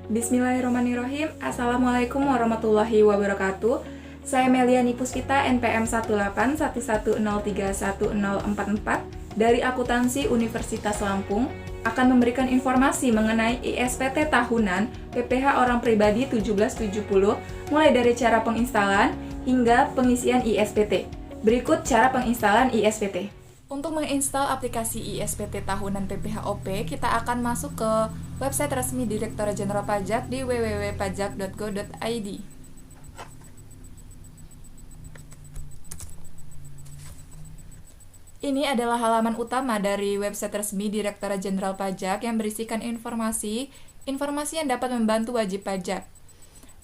Bismillahirrahmanirrahim. Assalamualaikum warahmatullahi wabarakatuh. Saya Meliani Puspita, NPM 181031044 dari Akuntansi Universitas Lampung akan memberikan informasi mengenai ISPT tahunan PPh orang pribadi 1770 mulai dari cara penginstalan hingga pengisian ISPT. Berikut cara penginstalan ISPT. Untuk menginstal aplikasi ISPT tahunan PPh-OP, kita akan masuk ke website resmi Direktorat Jenderal Pajak di www.pajak.go.id. Ini adalah halaman utama dari website resmi Direktorat Jenderal Pajak yang berisikan informasi yang dapat membantu wajib pajak.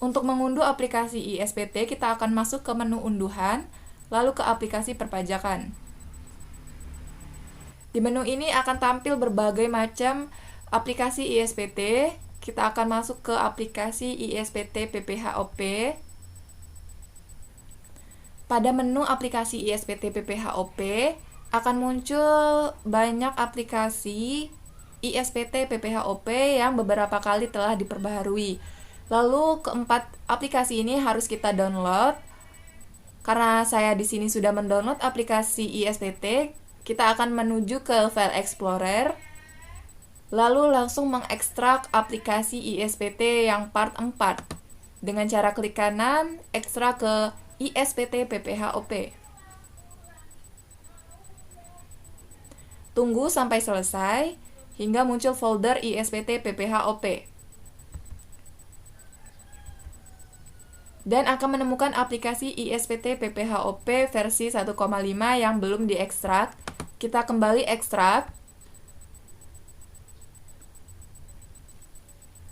Untuk mengunduh aplikasi ISPT, kita akan masuk ke menu unduhan, lalu ke aplikasi perpajakan. Di menu ini akan tampil berbagai macam aplikasi ISPT. Kita akan masuk ke aplikasi ISPT PPh-OP. Pada menu aplikasi ISPT PPh-OP akan muncul banyak aplikasi ISPT PPh-OP yang beberapa kali telah diperbaharui. Lalu keempat aplikasi ini harus kita download. Karena saya di sini sudah mendownload aplikasi ISPT, kita akan menuju ke File Explorer, lalu langsung mengekstrak aplikasi ISPT yang part 4. Dengan cara klik kanan, ekstrak ke ISPT PPh-OP. Tunggu sampai selesai, hingga muncul folder ISPT PPh-OP. Dan akan menemukan aplikasi ISPT PPh-OP versi 1,5 yang belum diekstrak. Kita kembali ekstrak.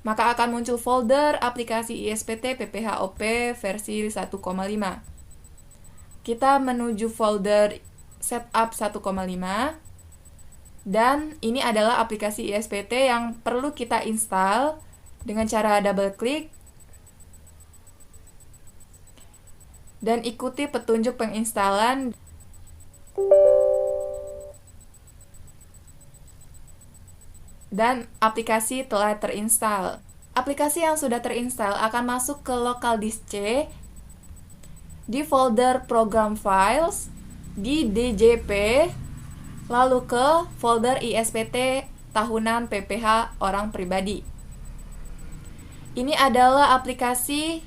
Maka akan muncul folder aplikasi ISPT PPh-OP versi 1,5. Kita menuju folder setup 1,5. Dan ini adalah aplikasi ISPT yang perlu kita install dengan cara double klik. Dan ikuti petunjuk penginstalan. Dan aplikasi telah terinstall. Aplikasi yang sudah terinstall akan masuk ke local disk C di folder program files di DJP, lalu ke folder ISPT tahunan PPh orang pribadi. Ini adalah aplikasi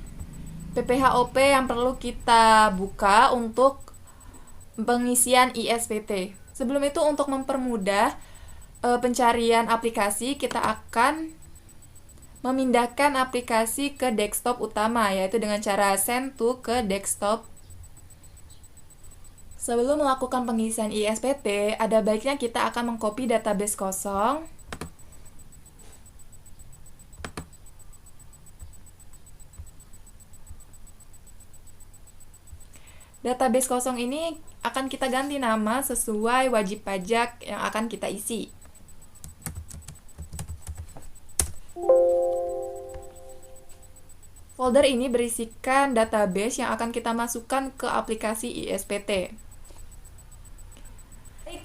PPh-OP yang perlu kita buka untuk pengisian ISPT. Sebelum itu, untuk mempermudah pencarian aplikasi, kita akan memindahkan aplikasi ke desktop utama, yaitu dengan cara send to ke desktop. Sebelum melakukan pengisian ISPT, ada baiknya kita akan mengcopy database kosong. Database kosong ini akan kita ganti nama sesuai wajib pajak yang akan kita isi. Folder ini berisikan database yang akan kita masukkan ke aplikasi ISPT.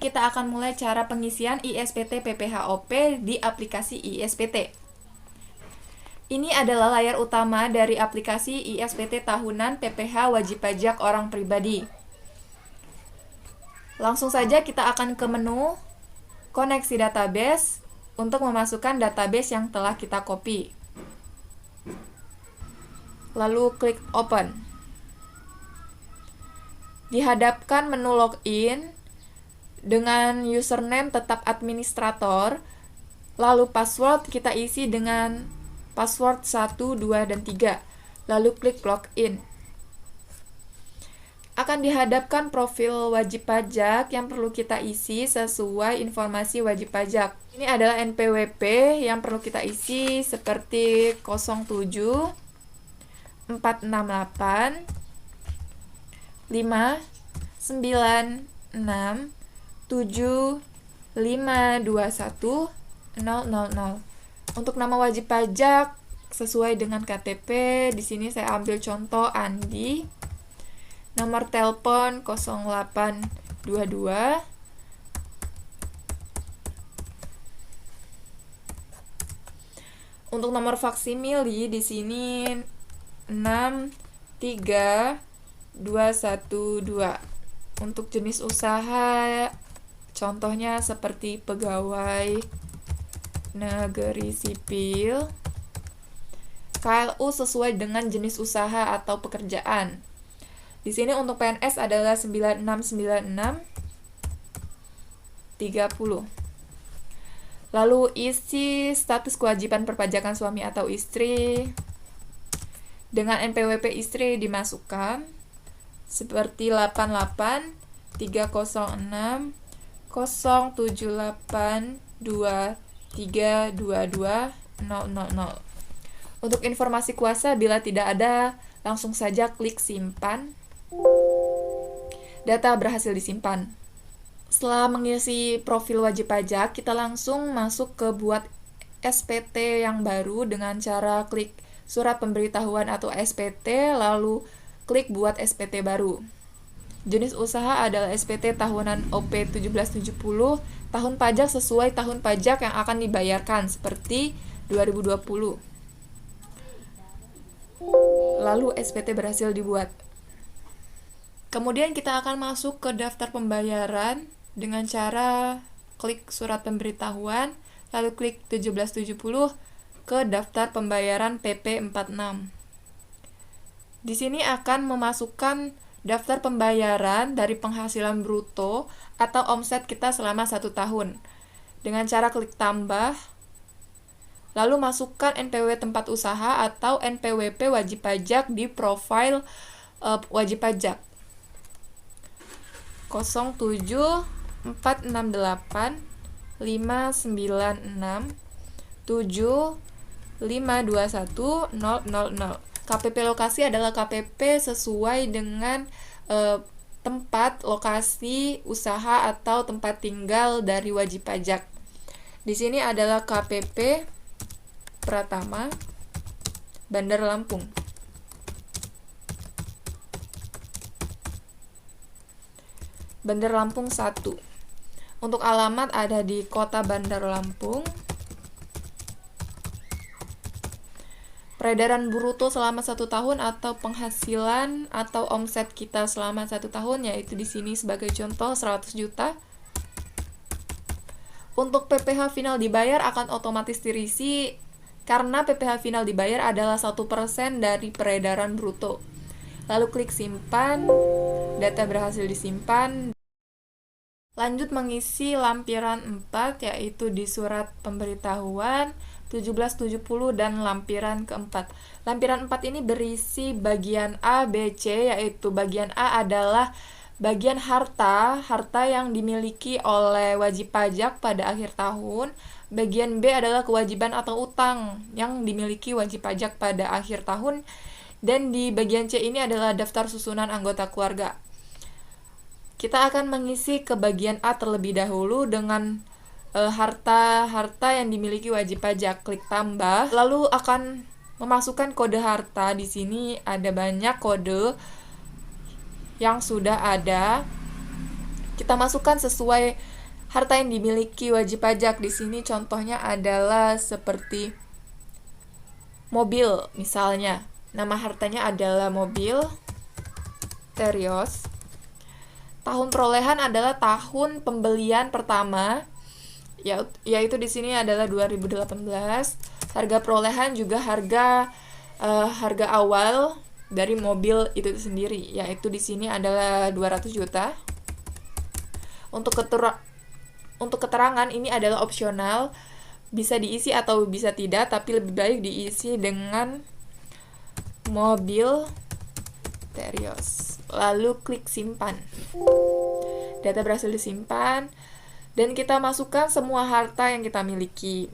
Kita akan mulai cara pengisian ISPT PPh-OP di aplikasi ISPT. Ini adalah layar utama dari aplikasi ISPT tahunan PPh wajib pajak orang pribadi. Langsung saja kita akan ke menu koneksi database untuk memasukkan database yang telah kita copy. Lalu klik open. Dihadapkan menu login dengan username tetap administrator, lalu password kita isi dengan password 1, 2, dan 3, lalu klik login. Akan dihadapkan profil wajib pajak yang perlu kita isi sesuai informasi wajib pajak. Ini adalah NPWP yang perlu kita isi seperti 07 468 5 9 6 7 5 21 000. Untuk nama wajib pajak sesuai dengan KTP, di sini saya ambil contoh Andi. Nomor telepon 0822 . Untuk nomor faksimili di sini 63212. Untuk jenis usaha contohnya seperti pegawai negeri sipil, KLU sesuai dengan jenis usaha atau pekerjaan. Di sini untuk PNS adalah 9696 30. Lalu isi status kewajiban perpajakan suami atau istri dengan NPWP istri dimasukkan seperti 88 306 078 2322 000. Untuk informasi kuasa bila tidak ada, langsung saja klik simpan. Data berhasil disimpan. Setelah mengisi profil wajib pajak, kita langsung masuk ke buat SPT yang baru dengan cara klik surat pemberitahuan atau SPT, lalu klik buat SPT baru. Jenis usaha adalah SPT tahunan OP 1770, tahun pajak sesuai tahun pajak yang akan dibayarkan seperti 2020. Lalu SPT berhasil dibuat. Kemudian kita akan masuk ke daftar pembayaran dengan cara klik surat pemberitahuan, lalu klik 1770 ke daftar pembayaran PP46. Di sini akan memasukkan daftar pembayaran dari penghasilan bruto atau omset kita selama 1 tahun. Dengan cara klik tambah, lalu masukkan NPW tempat usaha atau NPWP wajib pajak di profil wajib pajak 07468 596 7521 000. KPP lokasi adalah KPP sesuai dengan tempat lokasi usaha atau tempat tinggal dari wajib pajak. Di sini adalah KPP Pratama, Bandar Lampung. Bandar Lampung 1. Untuk alamat ada di Kota Bandar Lampung. Peredaran bruto selama 1 tahun atau penghasilan atau omset kita selama 1 tahun, yaitu di sini sebagai contoh 100 juta. Untuk PPh final dibayar akan otomatis dirisi karena PPh final dibayar adalah 1% dari peredaran bruto. Lalu klik simpan, data berhasil disimpan. Lanjut mengisi lampiran 4, yaitu di surat pemberitahuan 1770 dan lampiran keempat. Lampiran 4 ini berisi bagian A, B, C, yaitu bagian A adalah bagian harta yang dimiliki oleh wajib pajak pada akhir tahun. Bagian B adalah kewajiban atau utang yang dimiliki wajib pajak pada akhir tahun. Dan di bagian C ini adalah daftar susunan anggota keluarga. Kita akan mengisi ke bagian A terlebih dahulu dengan harta yang dimiliki wajib pajak. Klik tambah, lalu akan memasukkan kode harta. Di sini ada banyak kode yang sudah ada. Kita masukkan sesuai harta yang dimiliki wajib pajak. Di sini contohnya adalah seperti mobil, misalnya. Nama hartanya adalah mobil Terios. Tahun perolehan adalah tahun pembelian pertama, yaitu di sini adalah 2018. Harga perolehan juga harga awal dari mobil itu sendiri, yaitu di sini adalah 200 juta. Untuk keterangan ini adalah opsional, bisa diisi atau bisa tidak, tapi lebih baik diisi dengan mobil Terios. Lalu klik simpan. Data berhasil disimpan dan kita masukkan semua harta yang kita miliki.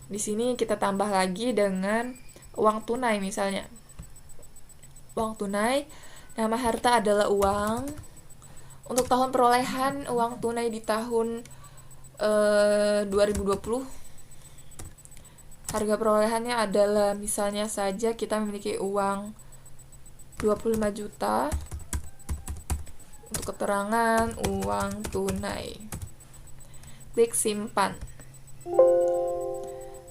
Di sini kita tambah lagi dengan uang tunai misalnya. Uang tunai, nama harta adalah uang. Untuk tahun perolehan uang tunai di tahun 2020, harga perolehannya adalah misalnya saja kita memiliki uang 25 juta. Untuk keterangan uang tunai, klik simpan.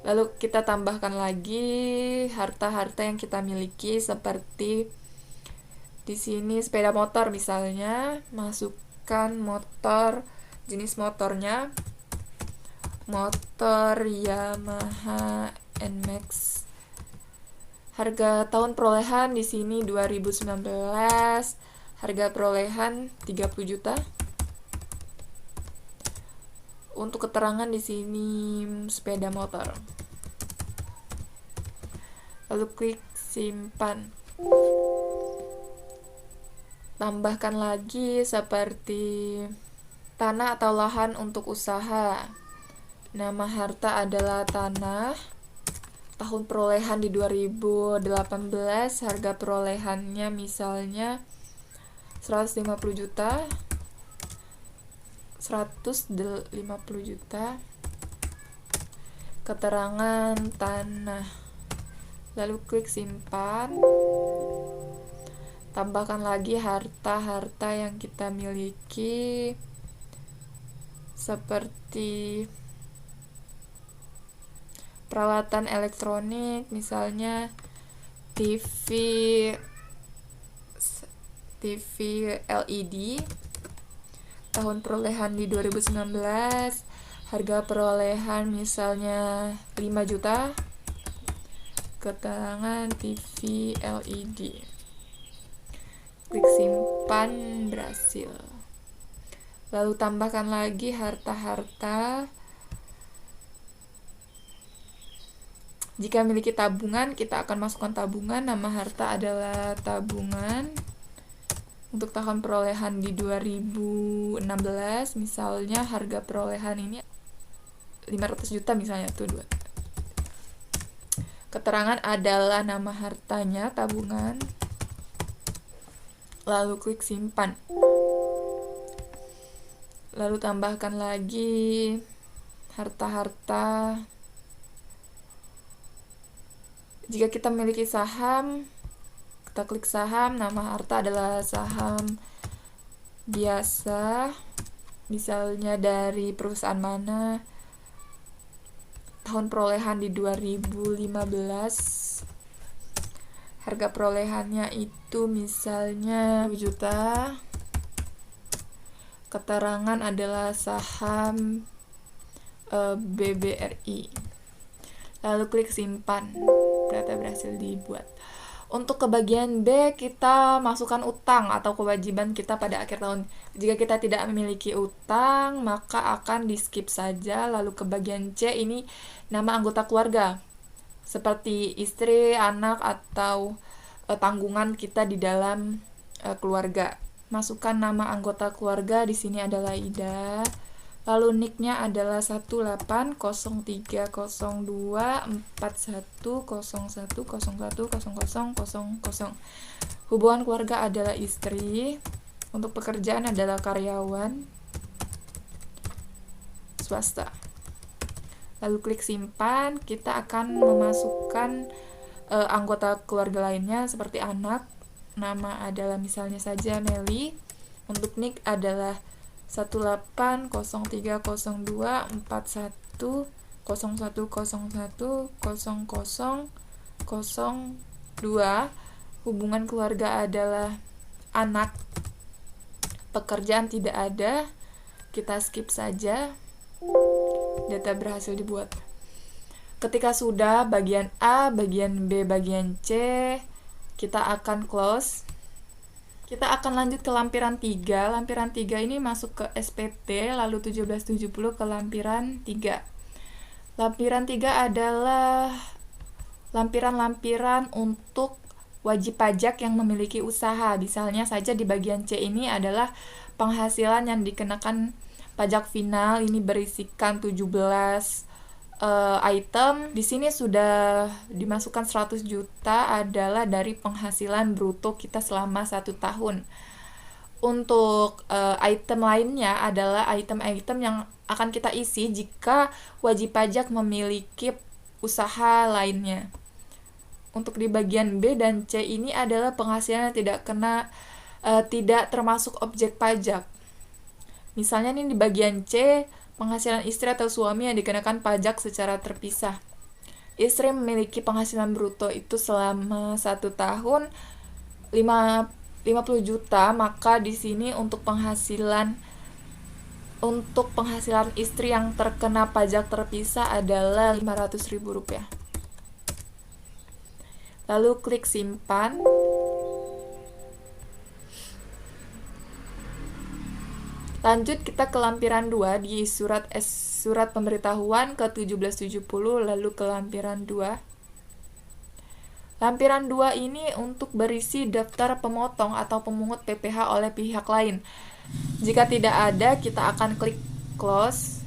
Lalu kita tambahkan lagi harta-harta yang kita miliki seperti di sini sepeda motor misalnya, masukkan motor, jenis motornya motor Yamaha NMAX. Harga tahun perolehan di sini 2019. Harga perolehan 30 juta. Untuk keterangan di sini sepeda motor. Lalu klik simpan. Tambahkan lagi seperti tanah atau lahan untuk usaha. Nama harta adalah tanah. Tahun perolehan di 2018, harga perolehannya misalnya 150 juta. 150 juta. Keterangan tanah. Lalu klik simpan. Tambahkan lagi harta-harta yang kita miliki seperti peralatan elektronik, misalnya TV LED. Tahun perolehan di 2019, harga perolehan misalnya 5 juta. Keterangan TV LED. Klik simpan, berhasil. Lalu tambahkan lagi harta-harta. Jika memiliki tabungan, kita akan masukkan tabungan. Nama harta adalah tabungan. Untuk tahun perolehan di 2016, misalnya harga perolehan ini 500 juta misalnya tuh. Keterangan adalah nama hartanya, tabungan. Lalu klik simpan. Lalu tambahkan lagi harta-harta. Jika kita memiliki saham, kita klik saham. Nama harta adalah saham biasa, misalnya dari perusahaan mana. Tahun perolehan di 2015, harga perolehannya itu misalnya 10 juta. Keterangan adalah saham BBRI. Lalu klik simpan. Data berhasil dibuat. Untuk ke bagian B, kita masukkan utang atau kewajiban kita pada akhir tahun. Jika kita tidak memiliki utang, maka akan di skip saja. Lalu ke bagian C, ini nama anggota keluarga, seperti istri, anak, atau tanggungan kita di dalam keluarga. Masukkan nama anggota keluarga, di sini adalah Ida. Lalu nicknya adalah 18030241010000. Hubungan keluarga adalah istri. Untuk pekerjaan adalah karyawan swasta. Lalu klik simpan. Kita akan memasukkan anggota keluarga lainnya seperti anak. Nama adalah misalnya saja Meli. Untuk nick adalah 1803024101000002. Hubungan keluarga adalah anak. Pekerjaan tidak ada, kita skip saja. Data berhasil dibuat. Ketika sudah bagian A, bagian B, bagian C, kita akan close. Kita akan lanjut ke lampiran 3. Lampiran 3 ini masuk ke SPT, lalu 1770 ke lampiran 3. Lampiran 3 adalah lampiran-lampiran untuk wajib pajak yang memiliki usaha. Misalnya saja di bagian C ini adalah penghasilan yang dikenakan pajak final. Ini berisikan 17 item. Di sini sudah dimasukkan 100 juta adalah dari penghasilan bruto kita selama 1 tahun. Untuk item lainnya adalah item-item yang akan kita isi jika wajib pajak memiliki usaha lainnya. Untuk di bagian B dan C ini adalah penghasilan yang tidak termasuk objek pajak. Misalnya nih di bagian C, penghasilan istri atau suami yang dikenakan pajak secara terpisah. istri memiliki penghasilan bruto itu selama 1 tahun 50 juta, maka di sini untuk penghasilan istri yang terkena pajak terpisah adalah Rp500.000. Lalu klik simpan. Lanjut kita ke lampiran 2 di surat pemberitahuan ke 1770, lalu ke lampiran 2. Lampiran 2 ini untuk berisi daftar pemotong atau pemungut PPh oleh pihak lain. Jika tidak ada, kita akan klik close.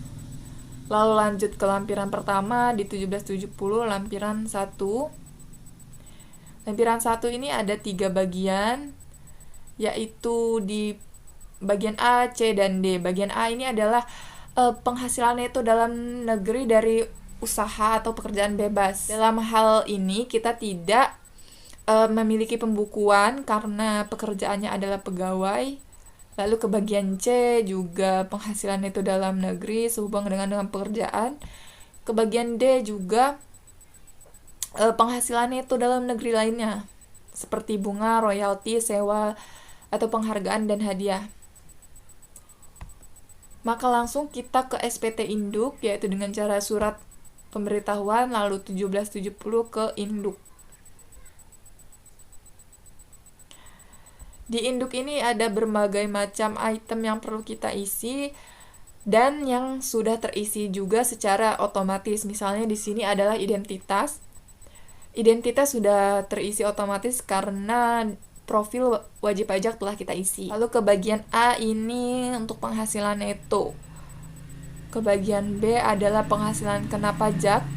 Lalu lanjut ke lampiran pertama di 1770, lampiran 1. Lampiran 1 ini ada 3 bagian, yaitu di bagian A, C, dan D. Bagian A ini adalah penghasilannya itu dalam negeri dari usaha atau pekerjaan bebas. Dalam hal ini kita tidak memiliki pembukuan karena pekerjaannya adalah pegawai. Lalu ke bagian C juga penghasilan itu dalam negeri sehubungan dengan pekerjaan. Ke bagian D juga penghasilannya itu dalam negeri lainnya, seperti bunga, royalti, sewa, atau penghargaan dan hadiah. Maka langsung kita ke SPT induk, yaitu dengan cara surat pemberitahuan lalu 1770 ke induk. Di induk ini ada berbagai macam item yang perlu kita isi dan yang sudah terisi juga secara otomatis. Misalnya di sini adalah identitas. Identitas sudah terisi otomatis karena profil wajib pajak telah kita isi. Lalu ke bagian A ini untuk penghasilan neto. Ke bagian B adalah penghasilan kena pajak.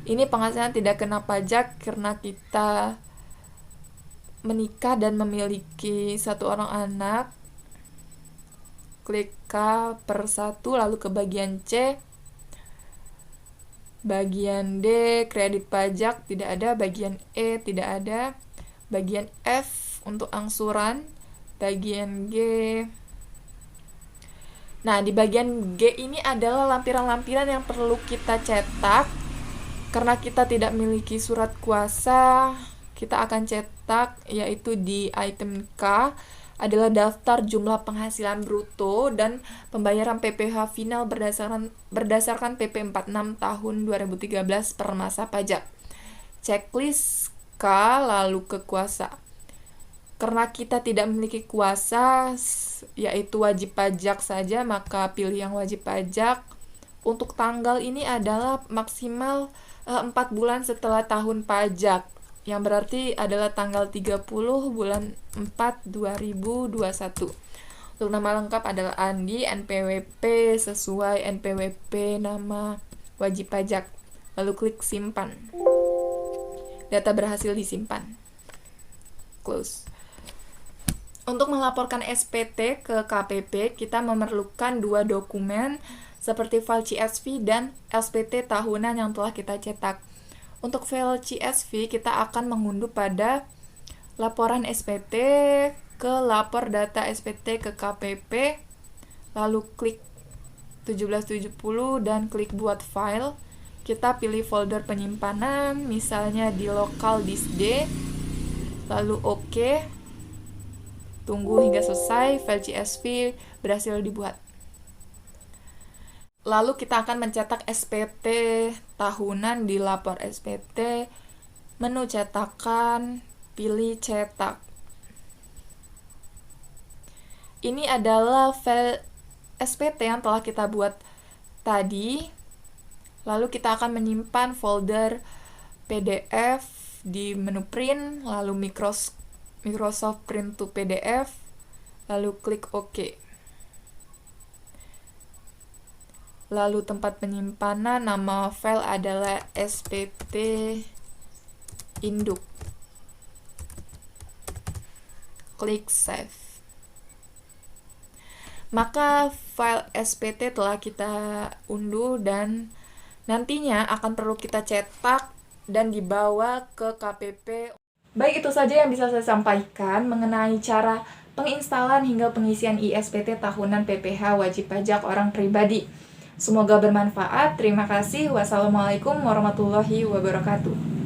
Ini penghasilan tidak kena pajak karena kita menikah dan memiliki 1 orang anak. Klik K/1, lalu ke bagian C. Bagian D kredit pajak tidak ada, bagian E tidak ada. Bagian F untuk angsuran, bagian G. Nah, di bagian G ini adalah lampiran-lampiran yang perlu kita cetak. Karena kita tidak memiliki surat kuasa, kita akan cetak, yaitu di item K adalah daftar jumlah penghasilan bruto dan pembayaran PPh final berdasarkan PP 46 tahun 2013 per masa pajak. Checklist K, lalu ke kuasa. Karena kita tidak memiliki kuasa, yaitu wajib pajak saja, maka pilih yang wajib pajak. Untuk tanggal ini adalah maksimal 4 bulan setelah tahun pajak, yang berarti adalah tanggal 30 bulan 4 2021. Untuk nama lengkap adalah Andi, NPWP sesuai NPWP nama wajib pajak. Lalu klik simpan. Data berhasil disimpan. Close. Untuk melaporkan SPT ke KPP, kita memerlukan 2 dokumen seperti file CSV dan SPT tahunan yang telah kita cetak. Untuk file CSV, kita akan mengunduh pada laporan SPT ke lapor data SPT ke KPP, lalu klik 1770 dan klik buat file. Kita pilih folder penyimpanan, misalnya di local disk D, lalu OK. Tunggu hingga selesai, file CSV berhasil dibuat. Lalu kita akan mencetak SPT tahunan di lapor SPT, menu cetakan, pilih cetak. Ini adalah file SPT yang telah kita buat tadi. Lalu kita akan menyimpan folder PDF di menu print, lalu Microsoft Print to PDF, lalu klik OK. Lalu tempat penyimpanan, nama file adalah SPT induk. Klik save. Maka file SPT telah kita unduh dan nantinya akan perlu kita cetak dan dibawa ke KPP. Baik, itu saja yang bisa saya sampaikan mengenai cara penginstalan hingga pengisian ISPT tahunan PPh wajib pajak orang pribadi. Semoga bermanfaat. Terima kasih. Wassalamualaikum warahmatullahi wabarakatuh.